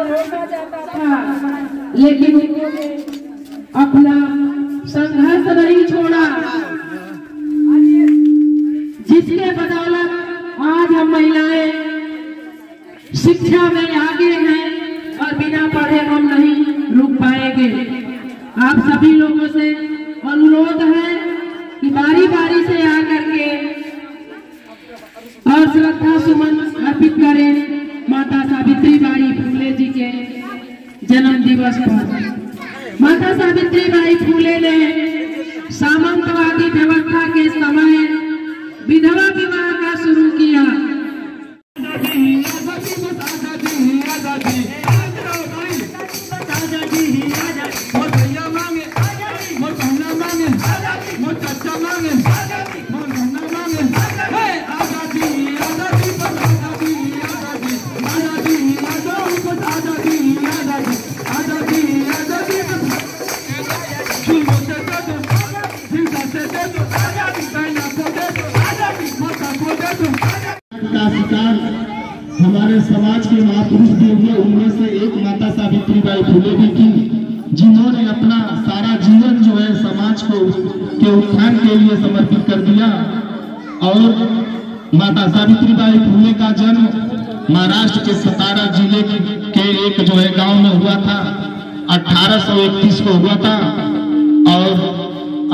रोका जाता था, लेकिन उन्होंने अपना संघर्ष नहीं छोड़ा, जिसके बदौलत आज हम महिलाएं शिक्षा में आगे हैं और बिना पढ़े हम नहीं रुक पाएंगे। आप सभी लोगों से अनुरोध है कि बारी बारी से आकर के और श्रद्धा सुमन अर्पित करें माता सावित्री बाई फूले जी के जन्म दिवस पर। माता सावित्री बाई फूले ने सामंतवादी व्यवस्था के समय विधवा विवाह का शुरू किया। हमारे समाज के महापुरुष भी हुए, उनमें से एक माता सावित्री बाई फूले भी थी, जिन्होंने अपना सारा जीवन जो है समाज को के उत्थान के लिए समर्पित कर दिया। और माता सावित्री बाई फूले का जन्म महाराष्ट्र के सतारा जिले के एक जो है गांव में हुआ था। 1831 को हुआ था और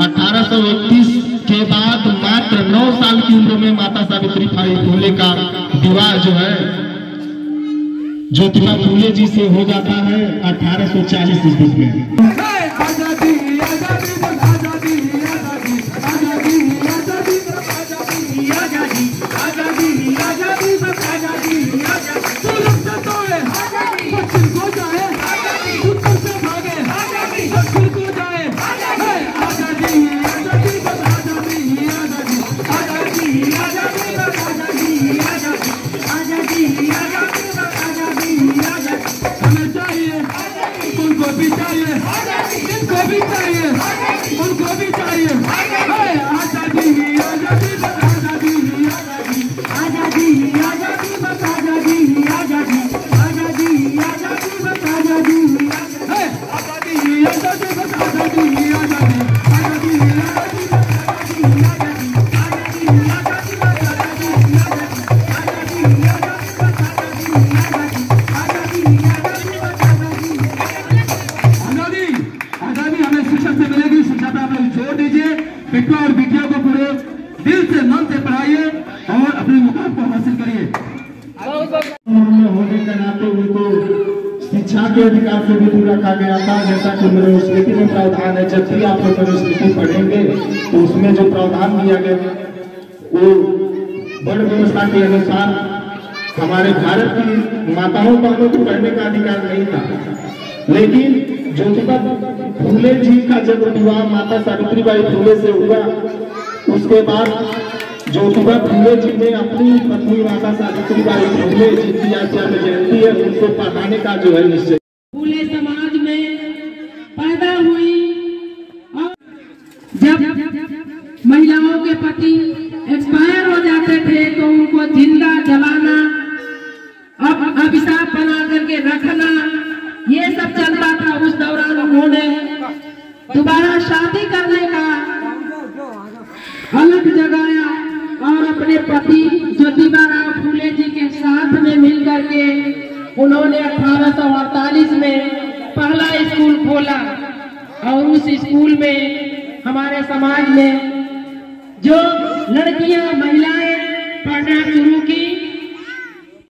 1831 के बाद मात्र 9 साल की उम्र में माता सावित्री बाई फूले का विवाह जो है ज्योतिबा फूले जी से हो जाता है 1840 ईस्वी में। और बेटियों को पूरे दिल से मन से पढ़ाइए और अपने मुकाम को हासिल करिए। होने के नाते उनको शिक्षा के अधिकार से भी दूर रखा गया था। जैसा कि मेरे स्मृति में प्रावधान है, जब भी आप लोग स्मृति पढ़ेंगे तो उसमें जो प्रावधान दिया गया वो वर्ण व्यवस्था के अनुसार हमारे भारत की माताओं बहनों को पढ़ने का अधिकार नहीं था। लेकिन ज्योतिबा फूले जी का जब विवाह माता सावित्री बाई फूले से हुआ, उसके बाद ज्योतिबा फूले जी ने अपनी पत्नी माता सावित्री बाई फूले जिनकी आज जन्म जयंती है उनको पढ़ाने का जो है निश्चय। फूले समाज में पैदा हुई और जब महिलाओं के पति एक्सपायर हो जाते थे तो उनको जिंदा जलाना, अब अभिशाप बना करके रखना, ये सब चलता था। उस दौरान उन्होंने दोबारा शादी करने का अलग जगाया और अपने पति ज्योतिबा राव फूले जी के साथ में मिलकर के उन्होंने 1848 में पहला स्कूल खोला और उस स्कूल में हमारे समाज में जो लड़कियां महिलाएं पढ़ना शुरू की